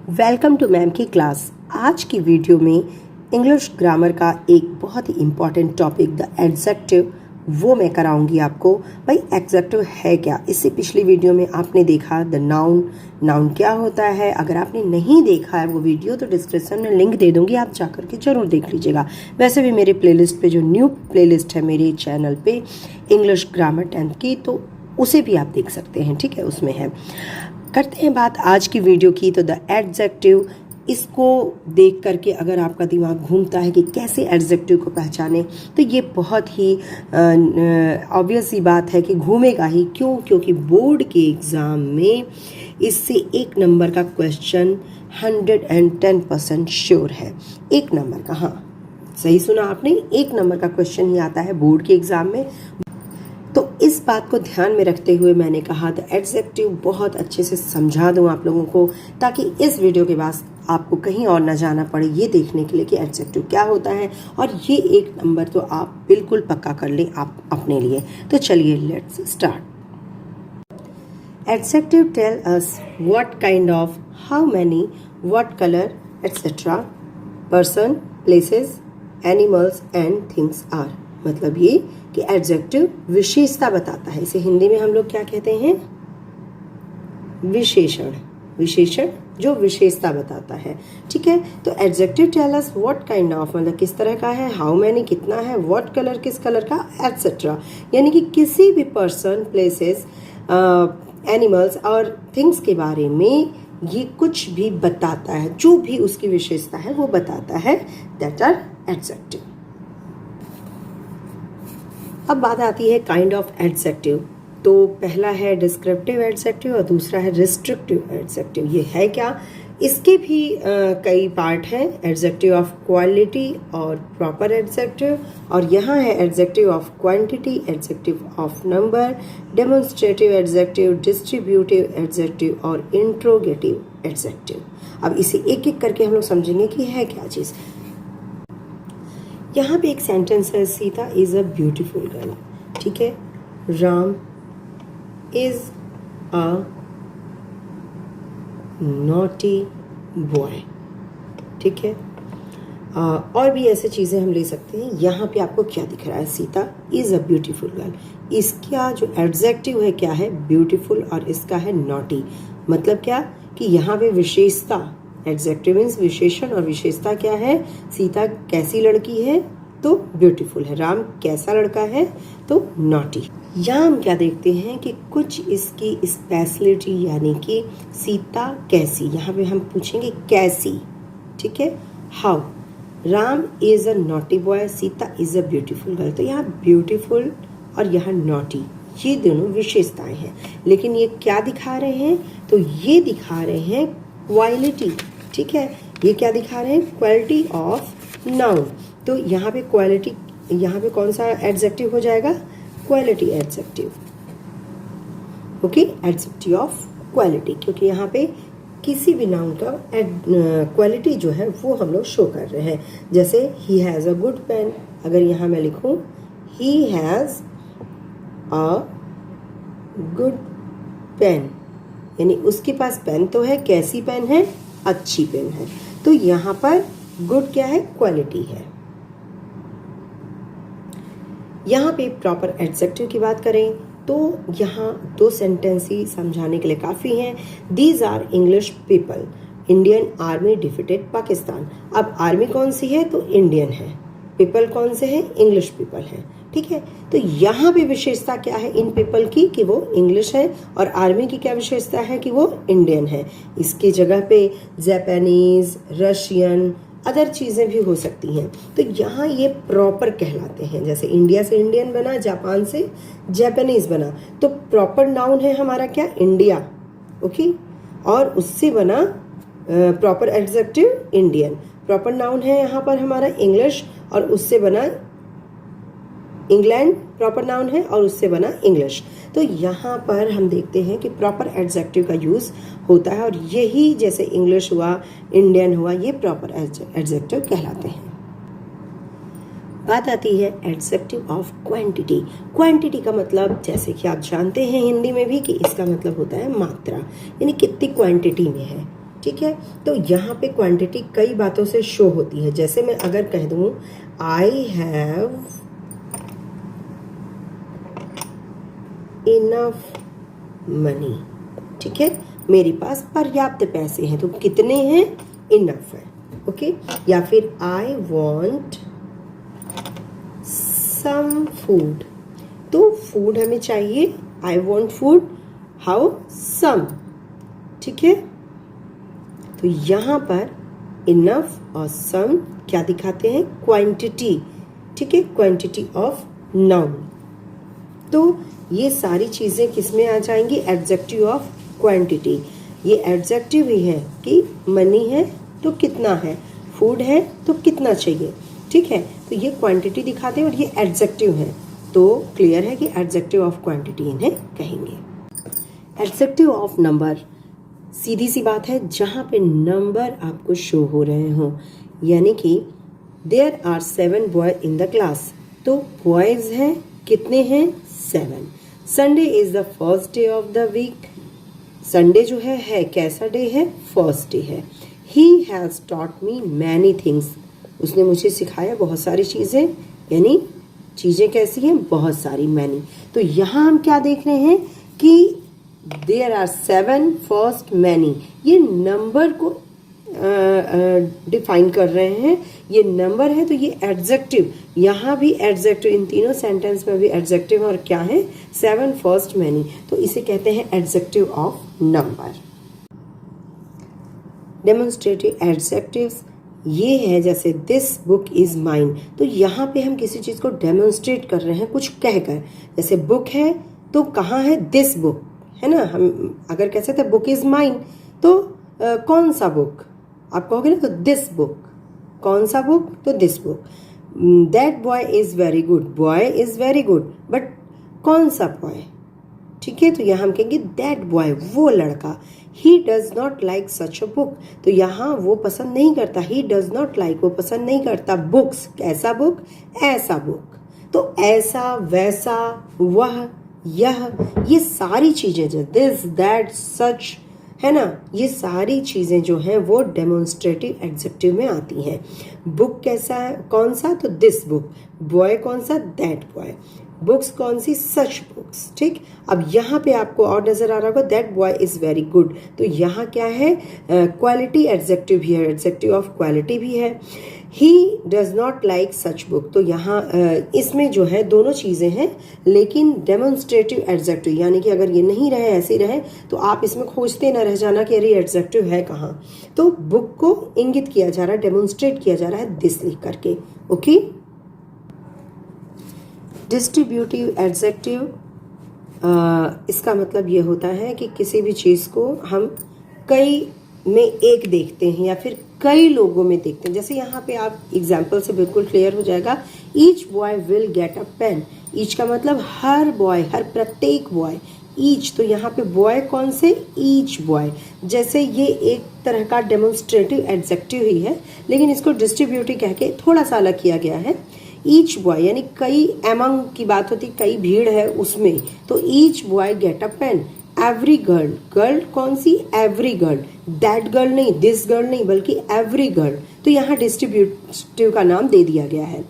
Welcome to ma'am की class. आज की वीडियो में इंग्लिश ग्रामर का एक बहुत ही इम्पॉर्टेंट टॉपिक द एडजेक्टिव वो मैं कराऊंगी आपको। भाई एडजेक्टिव है क्या? इससे पिछली वीडियो में आपने देखा द नाउन, नाउन क्या होता है। अगर आपने नहीं देखा है वो वीडियो तो डिस्क्रिप्शन में लिंक दे दूंगी, आप जाकर के जरूर देख लीजिएगा। वैसे भी मेरे प्लेलिस्ट पे जो न्यू प्लेलिस्ट है मेरे चैनल पे इंग्लिश ग्रामर 10th की, तो उसे भी आप देख सकते हैं, ठीक है, उसमें है। करते हैं बात आज की वीडियो की। तो द एडजेक्टिव, इसको देख करके अगर आपका दिमाग घूमता है कि कैसे एडजेक्टिव को पहचाने, तो ये बहुत ही ऑब्वियस सी बात है कि घूमेगा ही। क्यों? क्योंकि बोर्ड के एग्ज़ाम में इससे एक नंबर का क्वेश्चन 110% श्योर है। एक नंबर का, हाँ सही सुना आपने, एक नंबर का क्वेश्चन ही आता है बोर्ड के एग्ज़ाम में। तो इस बात को ध्यान में रखते हुए मैंने कहा द एडजेक्टिव बहुत अच्छे से समझा दूं आप लोगों को, ताकि इस वीडियो के बाद आपको कहीं और ना जाना पड़े ये देखने के लिए कि एडजेक्टिव क्या होता है। और ये एक नंबर तो आप बिल्कुल पक्का कर लें आप अपने लिए। तो चलिए let's start. Adjective tell us what kind of, how many, what colour etcetera, person, places, animals and things are. मतलब ये कि एडजेक्टिव विशेषता बताता है। इसे हिंदी में हम लोग क्या कहते हैं? विशेषण। विशेषण जो विशेषता बताता है, ठीक है। तो adjective tell us what kind of, मतलब किस तरह का है, हाउ मैनी कितना है, व्हाट कलर किस कलर का, एटसेट्रा, यानी कि किसी भी पर्सन, प्लेसेस, एनिमल्स और थिंग्स के बारे में ये कुछ भी बताता है, जो भी उसकी विशेषता है वो बताता है, दैट आर एडजेक्टिव। अब बात आती है काइंड ऑफ एडजेक्टिव। तो पहला है डिस्क्रिप्टिव एडजेक्टिव और दूसरा है रिस्ट्रिक्टिव एडजेक्टिव। ये है क्या? इसके भी कई पार्ट हैं। एडजेक्टिव ऑफ क्वालिटी और प्रॉपर एडजेक्टिव, और यहाँ है adjective of quantity, adjective of number, demonstrative adjective, distributive adjective और इंट्रोगेटिव एडजेक्टिव। अब इसे एक एक करके हम लोग समझेंगे कि है क्या चीज़। यहाँ पे एक सेंटेंस है, Sita is a beautiful girl, ठीक है। Ram is a naughty boy, ठीक है। और भी ऐसे चीज़ें हम ले सकते हैं। यहाँ पे आपको क्या दिख रहा है? Sita is a beautiful girl. इसका जो एडजेक्टिव है क्या है? ब्यूटीफुल, और इसका है नॉटी। मतलब क्या कि यहाँ पे विशेषता, एडजेक्टिव मीन्स विशेषण, और विशेषता क्या है? सीता कैसी लड़की है? तो ब्यूटीफुल है। राम कैसा लड़का है? तो नॉटी। यहाँ हम क्या देखते हैं कि कुछ इसकी स्पेशलिटी, यानी कि सीता कैसी, यहाँ पे हम पूछेंगे कैसी, ठीक है। How, Ram is a naughty boy, Sita is a beautiful girl. तो यहाँ ब्यूटीफुल और यहाँ नॉटी, ये दोनों विशेषताएं हैं। लेकिन ये क्या दिखा रहे हैं? तो ये दिखा रहे हैं क्वालिटी, ठीक है। ये क्या दिखा रहे हैं? Quality of noun. तो यहाँ पे क्वालिटी, यहाँ पे कौन सा एडजेक्टिव हो जाएगा? Quality adjective, okay, adjective of quality, क्योंकि यहाँ पे किसी भी नाउन का क्वालिटी जो है वो हम लोग शो कर रहे हैं। जैसे he has a good pen, अगर यहाँ मैं लिखूँ he has a good pen, यानी उसके पास पेन तो है, कैसी पेन है? अच्छी पेन है। तो यहाँ पर गुड क्या है? क्वालिटी है। यहाँ पे प्रॉपर एडजेक्टिव की बात करें तो यहाँ दो सेंटेंस ही समझाने के लिए काफ़ी हैं। These are English people, Indian army defeated Pakistan. अब आर्मी कौन सी है? तो इंडियन है। पीपल कौन से हैं? इंग्लिश पीपल हैं, ठीक है। तो यहाँ पे विशेषता क्या है इन पीपल की? कि वो इंग्लिश है, और आर्मी की क्या विशेषता है? कि वो इंडियन है। इसकी जगह पे जापानीज, रशियन, अदर चीज़ें भी हो सकती हैं। तो यहाँ ये प्रॉपर कहलाते हैं। जैसे इंडिया से इंडियन बना, जापान से जापानीज बना, तो प्रॉपर नाउन है हमारा क्या? इंडिया, ओके, और उससे बना proper adjective Indian. Proper noun है यहाँ पर हमारा इंग्लिश, और उससे बना इंग्लैंड, प्रॉपर नाउन है, और उससे बना इंग्लिश। तो यहाँ पर हम देखते हैं कि प्रॉपर एडजेक्टिव का यूज़ होता है, और यही जैसे इंग्लिश हुआ, इंडियन हुआ, ये प्रॉपर एडजेक्टिव कहलाते हैं। बात आती है एडजेक्टिव ऑफ क्वांटिटी। क्वांटिटी का मतलब जैसे कि आप जानते हैं हिंदी में भी कि इसका मतलब होता है मात्रा, यानी कितनी क्वांटिटी में है। ठीक है। तो यहाँ पे क्वांटिटी कई बातों से शो होती है। जैसे मैं अगर कह दूँ आई हैव इनफ मनी, ठीक है, मेरे पास पर्याप्त पैसे हैं। तो कितने हैं? इनफ है, ओके। या फिर आई वॉन्ट सम फूड, तो फूड हमें चाहिए, आई वॉन्ट फूड, हाउ, सम, ठीक है। तो यहाँ पर इनफ और सम क्या दिखाते हैं? क्वांटिटी, ठीक है, क्वांटिटी ऑफ नाउन। तो ये सारी चीज़ें किस में आ जाएंगी? Adjective of quantity. ये एडजेक्टिव ही है कि मनी है तो कितना है, फूड है तो कितना चाहिए, ठीक है। तो ये क्वांटिटी दिखाते हैं और ये एडजेक्टिव है। तो क्लियर है कि एडजेक्टिव ऑफ क्वांटिटी इन्हें कहेंगे। एडजेक्टिव ऑफ नंबर, सीधी सी बात है, जहाँ पे नंबर आपको शो हो रहे हों, यानी कि there are 7 boy in the class, तो बॉयज हैं, कितने हैं? 7। Sunday is the first day of the week, Sunday जो है कैसा डे है? फर्स्ट डे है। He has taught me many things, उसने मुझे सिखाया बहुत सारी चीज़ें, यानी चीज़ें कैसी हैं? बहुत सारी, मैनी। तो यहाँ हम क्या देख रहे हैं कि देयर आर 7 फर्स्ट मैनी, ये नंबर को डिफाइन कर रहे हैं, ये नंबर है, तो ये एडजेक्टिव, यहाँ भी एडजेक्टिव, इन तीनों सेंटेंस में भी एडजेक्टिव, और क्या है? 7 फर्स्ट मैनी, तो इसे कहते हैं adjective of number. Demonstrative adjectives ये है, जैसे दिस बुक इज माइन, तो यहाँ पे हम किसी चीज़ को डेमोन्स्ट्रेट कर रहे हैं कुछ कहकर। जैसे बुक है तो कहाँ है? दिस बुक, है ना। हम अगर कह सकते बुक इज माइन, तो कौन सा बुक आप कहोगे ना, तो दिस बुक। कौन सा बुक? तो this book. That boy is very good, boy is very good, but कौन सा बॉय, ठीक है। तो यहाँ हम कहेंगे दैट बॉय, वो लड़का। He does not like such a book, तो यहाँ वो पसंद नहीं करता, ही डज नॉट लाइक, वो पसंद नहीं करता बुक्स, कैसा बुक? ऐसा बुक। तो ऐसा, वैसा, वह, यह, ये सारी चीजें जो दिस, दैट, सच, है ना, ये सारी चीजें जो हैं वो डेमोन्स्ट्रेटिव एडजेक्टिव में आती हैं। बुक कैसा है? कौन सा? तो दिस बुक। बॉय कौन सा? That boy. बुक्स कौन सी? सच बुक्स, ठीक। अब यहाँ पे आपको और नजर आ रहा होगा that boy is very good, तो यहाँ क्या है? क्वालिटी एडजेक्टिव भी है, एडजेक्टिव ऑफ क्वालिटी भी है। He does not like such book, तो यहाँ इसमें जो है दोनों चीज़ें हैं, लेकिन डेमोन्स्ट्रेटिव एडजेक्टिव, यानी कि अगर ये नहीं रहे, ऐसे रहे, तो आप इसमें खोजते ना रह जाना कि अरे एडजेक्टिव है कहाँ। तो बुक को इंगित किया जा रहा है, डेमोन्स्ट्रेट किया जा रहा है दिस लिख करके, ओके। डिस्ट्रीब्यूटिव एडजेक्टिव, इसका मतलब ये होता है कि किसी भी चीज़ को हम कई में एक देखते हैं या फिर कई लोगों में देखते हैं। जैसे यहाँ पे आप एग्जाम्पल से बिल्कुल क्लियर हो जाएगा, each boy will get a pen. Each का मतलब हर बॉय, हर प्रत्येक बॉय। ईच, तो यहाँ पे बॉय कौन से? Each boy. जैसे ये एक तरह का डेमोन्स्ट्रेटिव एडजेक्टिव ही है, लेकिन इसको डिस्ट्रीब्यूटिव कह के थोड़ा सा अलग किया गया है। ईच बॉय यानी कई, एमंग की बात होती, कई भीड़ है उसमें, तो each boy get a pen. Every girl, girl कौन सी? Every girl. दैट गर्ल नहीं, दिस गर्ल नहीं, बल्कि एवरी गर्ल, तो यहाँ डिस्ट्रीब्यूटिव का नाम दे दिया गया है।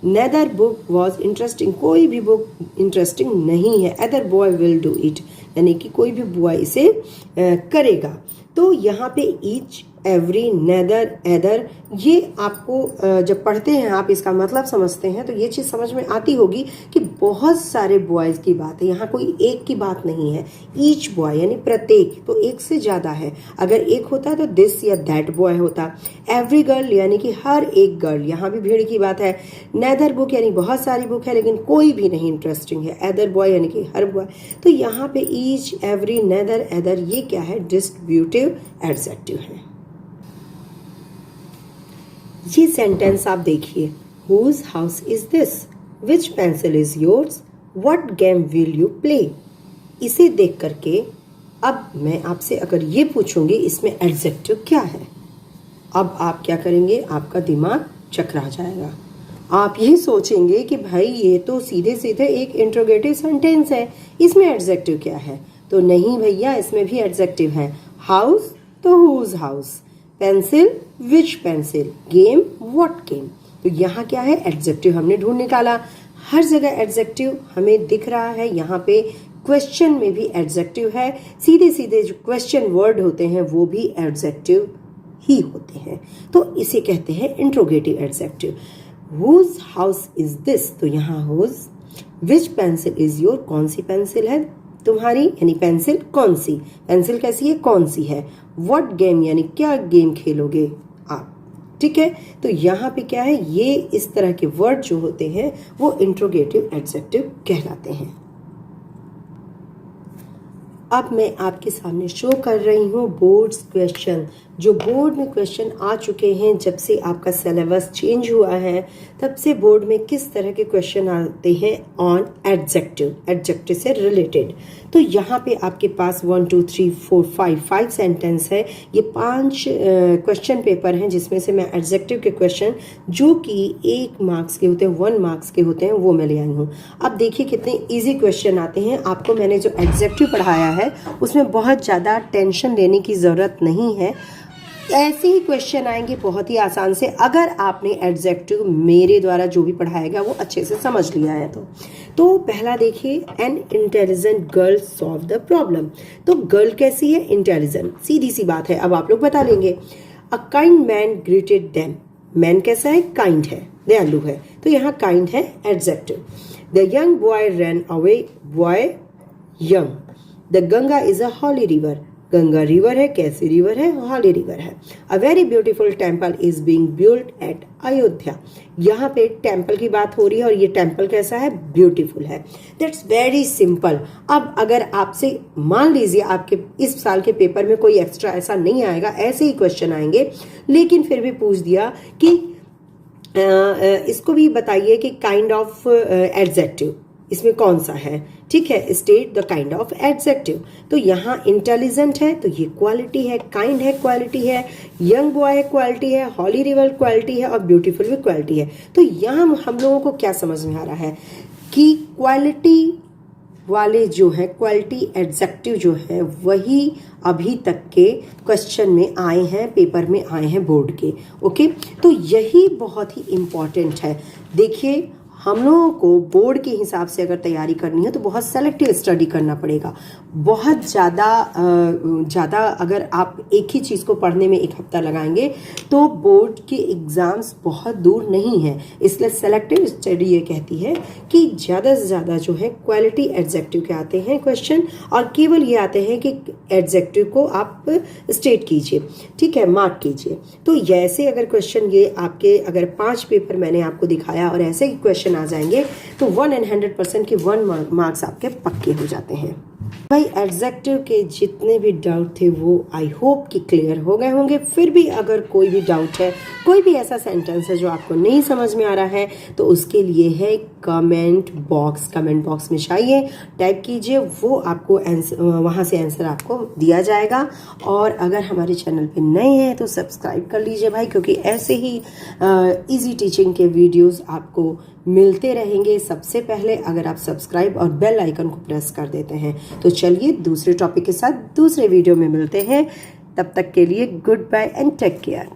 नेदर बुक वॉज इंटरेस्टिंग, कोई भी बुक इंटरेस्टिंग नहीं है। Other boy will do it, यानी कि कोई भी बॉय इसे करेगा। तो यहाँ पे ईच, एवरी, नेदर, एदर, ये आपको जब पढ़ते हैं आप इसका मतलब समझते हैं तो ये चीज़ समझ में आती होगी कि बहुत सारे बॉयज़ की बात है, यहाँ कोई एक की बात नहीं है। ईच बॉय यानी प्रत्येक, तो एक से ज़्यादा है। अगर एक होता तो दिस या दैट बॉय होता। एवरी गर्ल यानी कि हर एक गर्ल, यहाँ भी भीड़ की बात है। नेदर बुक यानी बहुत सारी बुक है लेकिन कोई भी नहीं इंटरेस्टिंग है। एदर बॉय यानी कि हर बॉय। तो यहाँ पे ईच, एवरी, नेदर, एदर, ये क्या है? डिस्ट्रीब्यूटिव एडजेक्टिव है। ये सेंटेंस आप देखिए, whose house is this, which pencil is yours, what game will you play. इसे देख करके अब मैं आपसे अगर ये पूछूंगी इसमें एडजेक्टिव क्या है, अब आप क्या करेंगे? आपका दिमाग चकरा जाएगा। आप ये सोचेंगे कि भाई ये तो सीधे सीधे एक इंट्रोगेटिव सेंटेंस है, इसमें एडजेक्टिव क्या है? तो नहीं भैया, इसमें भी एडजेक्टिव है। हाउस तो whose house, pencil which pencil, game what game. तो यहाँ क्या है, एडजेक्टिव हमने ढूंढ निकाला। हर जगह एडजेक्टिव हमें दिख रहा है, यहाँ पे क्वेश्चन में भी एडजेक्टिव है, सीधे सीधे जो क्वेश्चन वर्ड होते हैं वो भी एडजेक्टिव ही होते हैं। तो इसे कहते हैं interrogative adjective. whose house is this, तो यहाँ whose, which pencil is your, कौन सी पेंसिल है तुम्हारी, यानी पेंसिल कौन सी, पेंसिल कैसी है, कौन सी है। what गेम, यानी क्या गेम खेलोगे आप, ठीक है। तो यहाँ पे क्या है, ये इस तरह के वर्ड जो होते हैं वो इंट्रोगेटिव एडजेक्टिव कहलाते हैं। अब मैं आपके सामने शो कर रही हूँ बोर्ड्स क्वेश्चन, जो बोर्ड में क्वेश्चन आ चुके हैं जब से आपका सिलेबस चेंज हुआ है, तब से बोर्ड में किस तरह के क्वेश्चन आते हैं ऑन एडजेक्टिव, एडजेक्टिव से रिलेटेड। तो यहाँ पे आपके पास 1 2 3 4 5 सेंटेंस है। ये 5 क्वेश्चन पेपर हैं जिसमें से मैं एडजेक्टिव के क्वेश्चन जो कि 1 मार्क्स के होते हैं, 1 मार्क्स के होते हैं, वो मैं ले आई हूँ। अब देखिए कितने इजी क्वेश्चन आते हैं। आपको मैंने जो एडजेक्टिव पढ़ाया है उसमें बहुत ज़्यादा टेंशन लेने की ज़रूरत नहीं है। ऐसे ही क्वेश्चन आएंगे बहुत ही आसान से, अगर आपने एडजेक्टिव मेरे द्वारा जो भी पढ़ाया गया वो अच्छे से समझ लिया है। तो पहला देखिए, an intelligent girl solve the problem. तो गर्ल कैसी है, इंटेलिजेंट, सीधी सी बात है, अब आप लोग बता लेंगे। A kind man greeted them, man कैसा है, काइंड है, दयालु है, तो यहाँ काइंड है adjective. The young boy run away, boy young. The Ganga is a holy river, Ganga river है, कैसी रिवर है, हॉली रिवर है। A very beautiful temple is being built at Ayodhya. यहाँ पे टेम्पल की बात हो रही है और ये टेम्पल कैसा है, ब्यूटीफुल है। That's very simple. अब अगर आपसे मान लीजिए आपके इस साल के पेपर में कोई एक्स्ट्रा ऐसा नहीं आएगा, ऐसे ही क्वेश्चन आएंगे, लेकिन फिर भी पूछ दिया कि इसको भी बताइए कि काइंड ऑफ एडजेक्टिव इसमें कौन सा है, ठीक है, state the kind of adjective. तो यहाँ इंटेलिजेंट है तो ये क्वालिटी है, काइंड है क्वालिटी है, यंग बॉय है क्वालिटी है, हॉली रिवर क्वालिटी है और ब्यूटीफुल भी क्वालिटी है। तो यहाँ हम लोगों को क्या समझ में आ रहा है कि क्वालिटी वाले जो है, क्वालिटी एडजेक्टिव जो है वही अभी तक के क्वेश्चन में आए हैं, पेपर में आए हैं बोर्ड के। ओके, तो यही बहुत ही इम्पॉर्टेंट है। देखिए हम लोगों को बोर्ड के हिसाब से अगर तैयारी करनी है तो बहुत सेलेक्टिव स्टडी करना पड़ेगा। बहुत ज़्यादा अगर आप एक ही चीज़ को पढ़ने में 1 हफ्ता लगाएंगे तो बोर्ड के एग्ज़ाम्स बहुत दूर नहीं है। इसलिए सेलेक्टिव स्टडी ये कहती है कि ज़्यादा से ज़्यादा जो है क्वालिटी एडजेक्टिव के आते हैं क्वेश्चन, और केवल ये आते हैं कि एडजेक्टिव को आप स्टेट कीजिए, ठीक है, मार्क कीजिए। तो ऐसे अगर क्वेश्चन ये आपके, अगर 5 पेपर मैंने आपको दिखाया और ऐसे ही क्वेश्चन आ जाएंगे तो 100% के 1 मार्क्स आपके पक्के हो जाते हैं। भाई एडजेक्टिव के जितने भी डाउट थे वो आई होप कि क्लियर हो गए होंगे। फिर भी अगर कोई भी डाउट है, कोई भी ऐसा सेंटेंस है जो आपको नहीं समझ में आ रहा है, तो उसके लिए है कमेंट बॉक्स में जाइए, टाइप कीजिए, वो आपको वहाँ से आंसर आपको दिया जाएगा। और अगर हमारे चैनल पे नए हैं तो सब्सक्राइब कर लीजिए भाई, क्योंकि ऐसे ही इजी टीचिंग के वीडियोस आपको मिलते रहेंगे सबसे पहले अगर आप सब्सक्राइब और बेल आइकन को प्रेस कर देते हैं। तो चलिए दूसरे टॉपिक के साथ दूसरे वीडियो में मिलते हैं। तब तक के लिए goodbye and take care.